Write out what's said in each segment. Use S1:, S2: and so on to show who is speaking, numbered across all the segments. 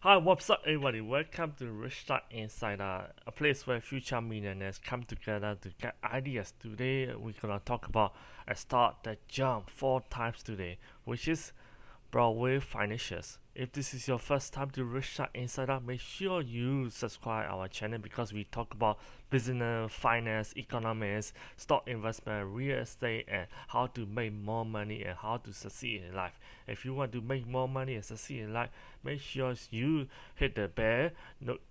S1: Hi, what's up, everybody? Welcome to Rich Start Insider, a place where future millionaires come together to get ideas. Today, we're gonna talk about a stock that jumped 4 times today, which is Broadway Financials. If this is your first time to Richard Insider, make sure you subscribe our channel because we talk about business, finance, economics, stock investment, real estate, and how to make more money and how to succeed in life. If you want to make more money and succeed in life, make sure you hit the bell,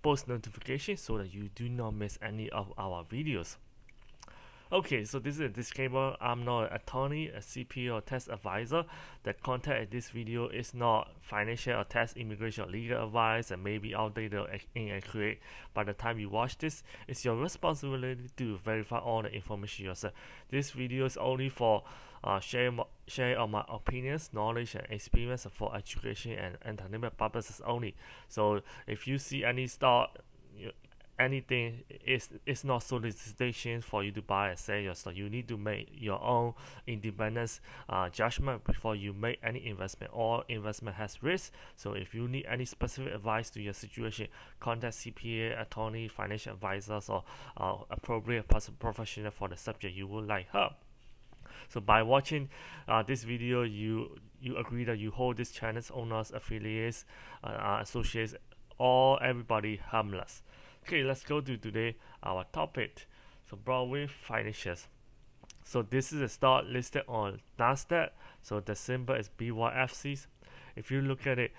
S1: post notification so that you do not miss any of our videos. Okay, so this is a disclaimer. I'm not an attorney, a CPA, or tax advisor. The content in this video is not financial or tax, immigration, or legal advice and may be outdated or inaccurate. By the time you watch this, it's your responsibility to verify all the information yourself. This video is only for sharing of my opinions, knowledge, and experience for education and entertainment purposes only. So if you see any stock, anything is not solicitation for you to buy and sell your stock. You need to make your own independent judgment before you make any investment. All investment has risk, so if you need any specific advice to your situation, contact CPA, attorney, financial advisors, or appropriate professional for the subject you would like help. So by watching this video, you agree that you hold this channel's owners, affiliates, associates, all everybody harmless. Okay, let's go to today our topic. So Broadway Financials. So this is a stock listed on Nasdaq. So the symbol is BYFC. If you look at it,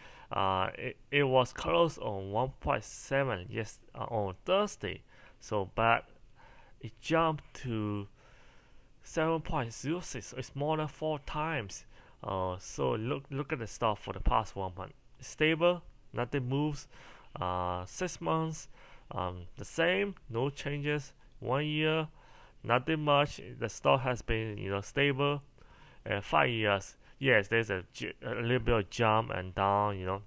S1: it was closed on 1.7 on Thursday. So but it jumped to 7.06. So it's more than 4 times. So look at the stock for the past 1 month. It's stable, nothing moves. 6 months. The same, no changes. 1 year, nothing much. The stock has been, stable. 5 years, yes, there's a little bit of jump and down.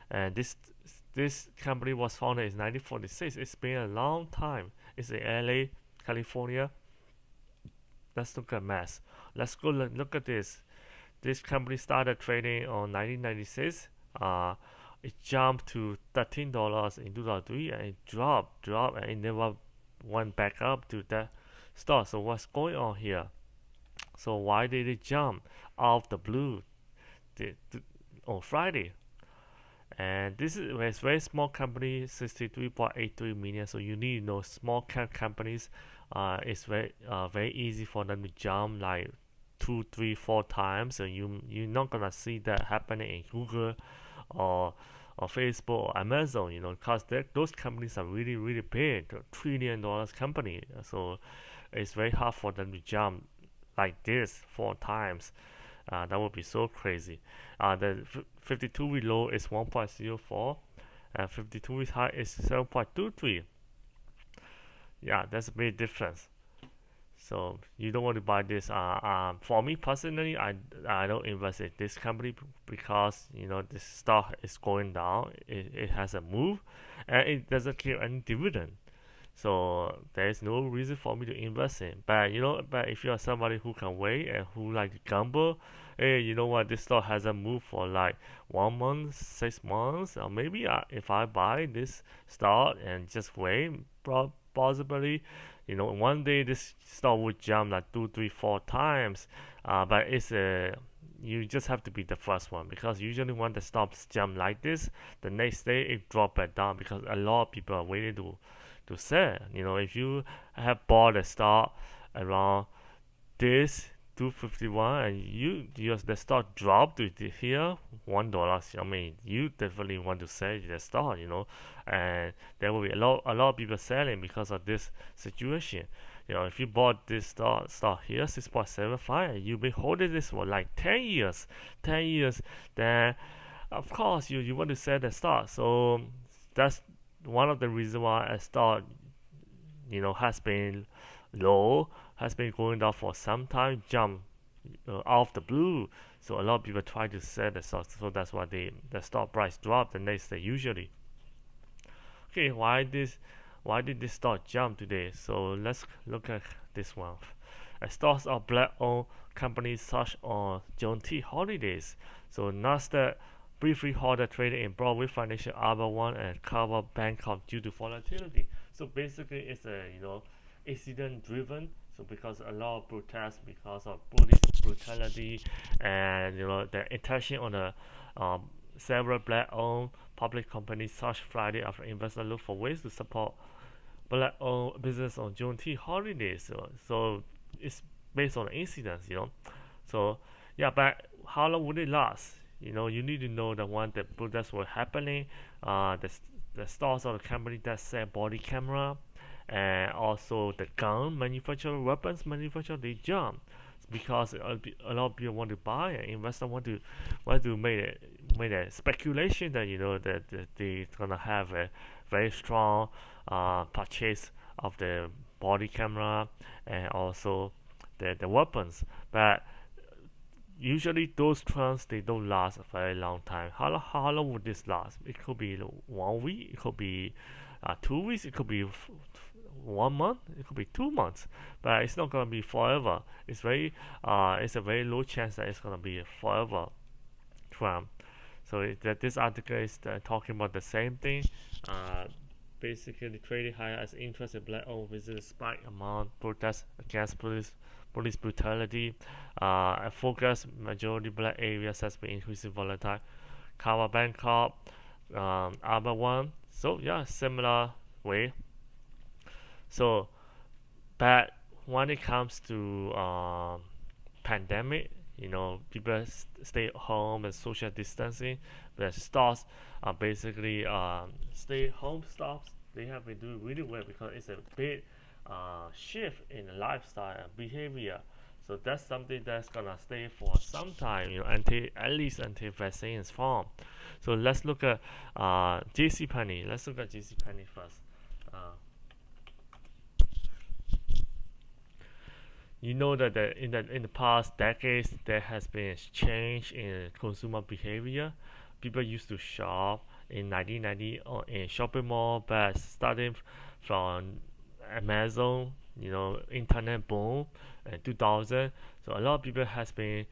S1: And this company was founded in 1946. It's been a long time. It's in LA, California. Let's look at mass. Let's go look at this. This company started trading on 1996. It jumped to $13 in 2003 and it dropped, and it never went back up to that stock. So what's going on here? So why did it jump out of the blue on Friday? And this is a very small company, 63.83 million. So you need to know small cap companies. It's very easy for them to jump like 2, 3, 4 times. So you're not gonna see that happening in Google or Facebook or Amazon, because those companies are really, really big, $1 trillion company. So it's very hard for them to jump like this 4 times. That would be so crazy. The 52-week low is 1.04, and 52-week high is 7.23. Yeah, that's a big difference. So you don't want to buy this. For me personally, I don't invest in this company because this stock is going down. It has a move, and it doesn't give any dividend. So there is no reason for me to invest in. But if you are somebody who can wait and who like to gamble, hey, you know what? This stock hasn't moved for like 1 month, 6 months, or maybe if I buy this stock and just wait, possibly, one day this stock would jump like 2, 3, 4 times. But you just have to be the first one, because usually when the stocks jump like this, the next day it drop back down because a lot of people are waiting to sell. If you have bought a stock around this 251 and the stock dropped to here $1, I mean, you definitely want to sell the stock, and there will be a lot of people selling because of this situation. If you bought this stock here 6.75 and you've been holding this for like 10 years, then of course you want to sell the stock. So that's one of the reasons why a stock has been low, has been going down for some time, jump out of the blue. So a lot of people try to sell the stock. So that's why the stock price dropped the next day usually. Okay, why did this stock jump today? So let's look at this one. Stocks of black-owned companies such on Juneteenth holidays. So Nasdaq briefly halted trading in Broadway Financial, Arbor One, and Carver Bangkok due to volatility. So basically, it's a incident driven. So because a lot of protests because of police brutality and the attention on the um, several black-owned public companies such Friday after investors look for ways to support black-owned business on Juneteenth holidays. So it's based on incidents. So yeah, but how long would it last? You need to know the one that protests were happening, the stores of the company that sell body camera, and also the gun manufacturer, weapons manufacturer, they jump because a lot of people want to buy it. Investors want to make a speculation that that they're gonna have a very strong purchase of the body camera and also the weapons, but usually those trends they don't last a very long time. How long would this last? It could be 1 week, it could be 2 weeks, it could be 1 month, it could be 2 months, but it's not gonna be forever. It's a very low chance that it's gonna be forever trend. So that this article is talking about the same thing. Uh, Basically, trading higher as interest in black-owned business spike among protests against police brutality. A focus majority black areas has been increasing volatile. Kawa Bangkok, Arbor One. So yeah, similar way. So, but when it comes to pandemic, people stay at home and social distancing. The stocks are basically stay at home stocks. They have been doing really well because it's a big shift in the lifestyle and behavior. So that's something that's gonna stay for some time, until at least until vaccine is formed. So let's look at JCPenney. Let's look at JCPenney first. Uh, you know that in the past decades there has been a change in consumer behavior. People used to shop in 1990 in shopping mall, but starting from Amazon, internet boom in 2000. So a lot of people has been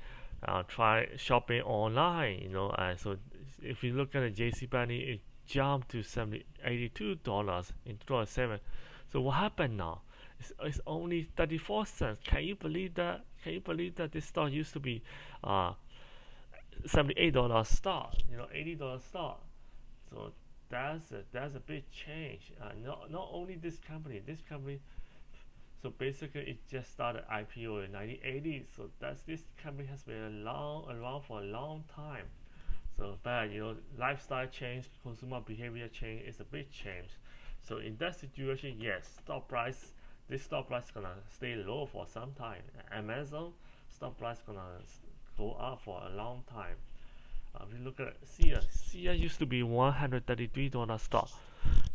S1: try shopping online. And so if you look at the JCPenney, it jumped to $82 in 2007. So what happened now? It's only 34 cents. Can you believe that? Can you believe that this stock used to be $78 stock? $80 stock. So that's a big change. Not only this company. So basically, it just started IPO in 1980. So this company has been around for a long time. So, but lifestyle change, consumer behavior change is a big change. So in that situation, yes, this stock price is gonna stay low for some time. Amazon stock price gonna go up for a long time. We look at Sia used to be $133 stock.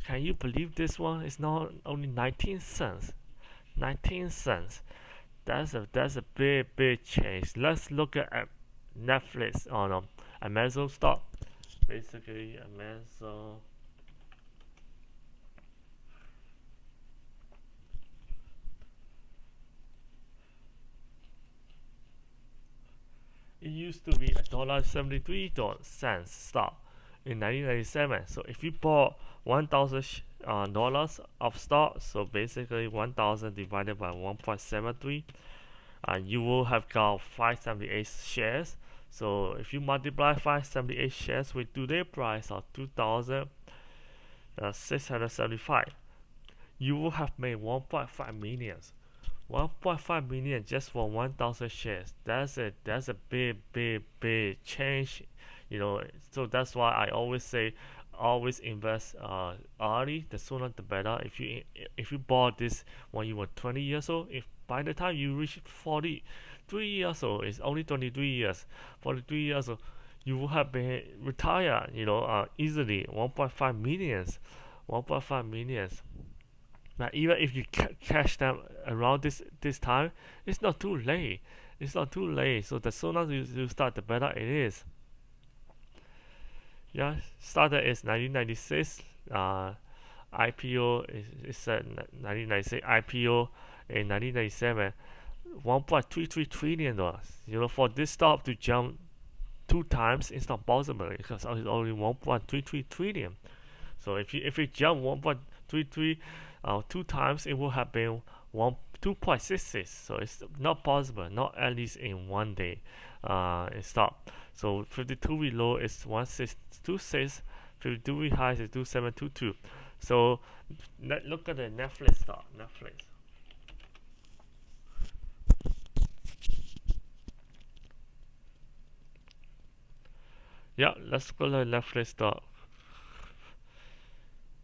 S1: Can you believe this one is now only 19 cents? 19 cents. That's a big change. Let's look at Netflix on Amazon stock. Basically, Amazon. It used to be $1.73 stock in 1997. So if you bought $1,000 of stock, so basically 1,000 divided by 1.73, you will have got 578 shares. So if you multiply 578 shares with today's price of 2,675, you will have made 1.5 million. 1.5 million just for 1,000 shares. That's a big change. So that's why I always say always invest early. The sooner the better. If you bought this when you were 20 years old, if by the time you reach 43 years old, it's only 23 years. 43 years old, you will have been retired. Easily 1.5 millions. 1.5 millions. Now, even if you catch them around this time, it's not too late. It's not too late. So the sooner you start, the better it is. Yeah, started is 1996. IPO is 1996. IPO in 1997. $1.33 trillion. For this stock to jump two times, it's not possible because it's only 1.33 trillion. So if you jump 1.33 two times, it will have been 2.66. So it's not possible, not at least in one day. It stopped. So 52 week low is 1626, 52 week high is 2722. So look at the Netflix stock. Netflix. Yeah, let's go to Netflix stock.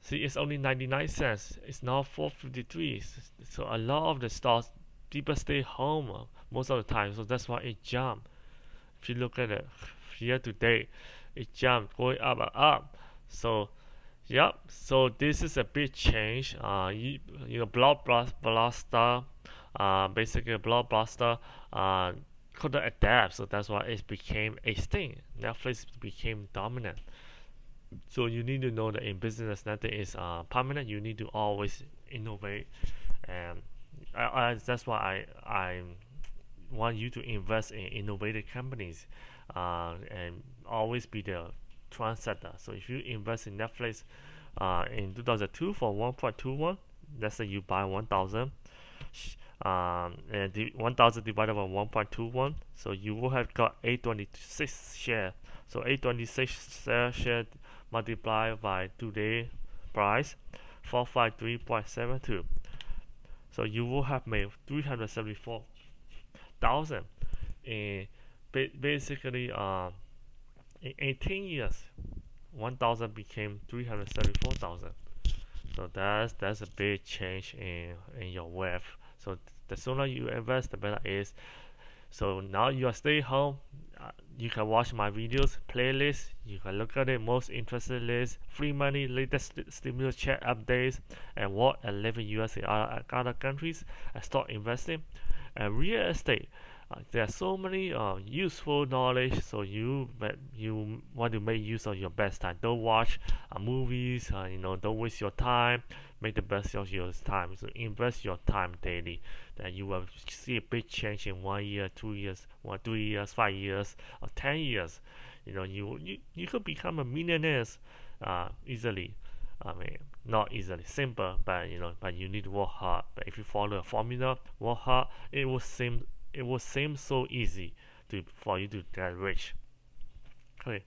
S1: See, it's only 99 cents. It's now 4.53. So a lot of the stocks, people stay home most of the time. So that's why it jumped. If you look at it year to date, it jumped going up and up. So yep. So this is a big change. Blockbuster, basically Blockbuster, couldn't adapt. So that's why it became a thing. Netflix became dominant. So you need to know that in business, nothing is permanent. You need to always innovate, and that's why I want you to invest in innovative companies, and always be the trendsetter. So if you invest in Netflix in 2002 for 1.21, let's say you buy 1,000, and 1,000 divided by 1.21, so you will have got 826 share. So 826 share multiplied by today price 453.72. So you will have made 374,000 in basically in 18 years. 1,000 became 374,000. So that's a big change in your wealth. So the sooner you invest, the better it is. So now you are stay home. You can watch my videos, playlist. You can look at it, most interested list, free money, latest stimulus check updates, and what and live in US in other countries, and stock investing, and real estate. There are so many useful knowledge. So you want to make use of your best time. Don't watch movies. Don't waste your time. Make the best of your time. So invest your time daily. Then you will see a big change in 1 year, 2 years, 3 years, 5 years, or 10 years. You could become a millionaire easily. I mean, not easily, simple, but you need to work hard. But if you follow a formula, work hard, it will seem so easy for you to get rich. Okay.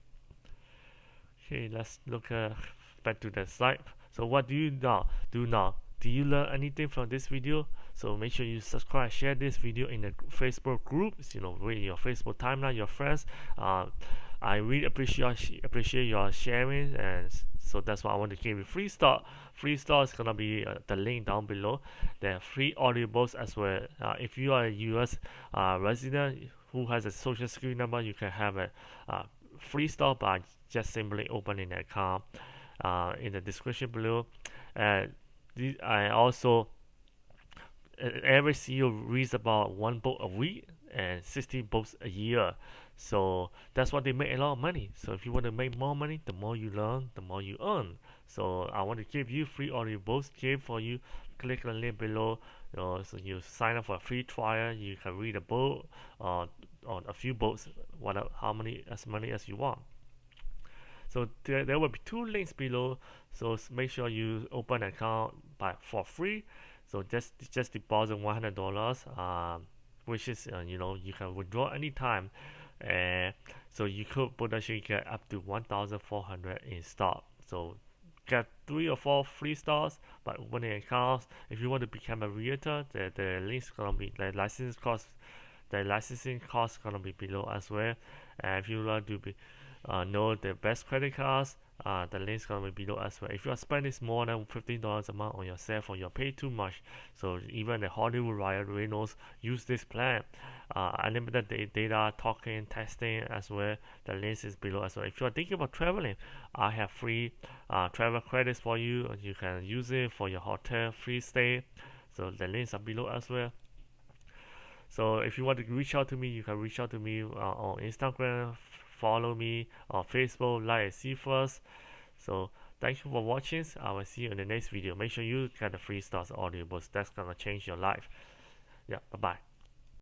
S1: Okay, let's look back to the slide. So what do you do now? Do you learn anything from this video? So make sure you subscribe, share this video in the Facebook groups. With your Facebook timeline, your friends. I really appreciate your sharing, and so that's why I want to give you free stock. Free stock is gonna be the link down below. There are free audiobooks as well. If you are a US resident who has a social security number, you can have a free stock by just simply opening an account in the description below. And I also every CEO reads about one book a week and 60 books a year. So that's why they make a lot of money. So if you want to make more money, the more you learn, the more you earn. So I want to give you free audiobooks here for you. Click the link below. So you sign up for a free trial. You can read a book or a few books, as many as you want. So there will be two links below. So make sure you open an account for free. So just deposit $100, which is you can withdraw anytime. So you could potentially get up to 1,400 in stock. So get 3 or 4 free stocks by opening accounts. If you want to become a realtor, the links gonna be the licensing cost gonna be below as well. And if you want to know the best credit cards, the link's gonna be below as well. If you are spending more than $15 a month on yourself, or you're paid too much, so even the Hollywood Ryan Reynolds use this plan. Unlimited data, talking, texting as well. The link is below as well. If you are thinking about traveling, I have free travel credits for you. You can use it for your hotel free stay. So the links are below as well. So if you want to reach out to me, you can reach out to me on Instagram. Follow me on Facebook, like and see first. So thank you for watching. I will see you in the next video. Make sure you get the free stars audiobooks. That's gonna change your life. Yeah, bye bye.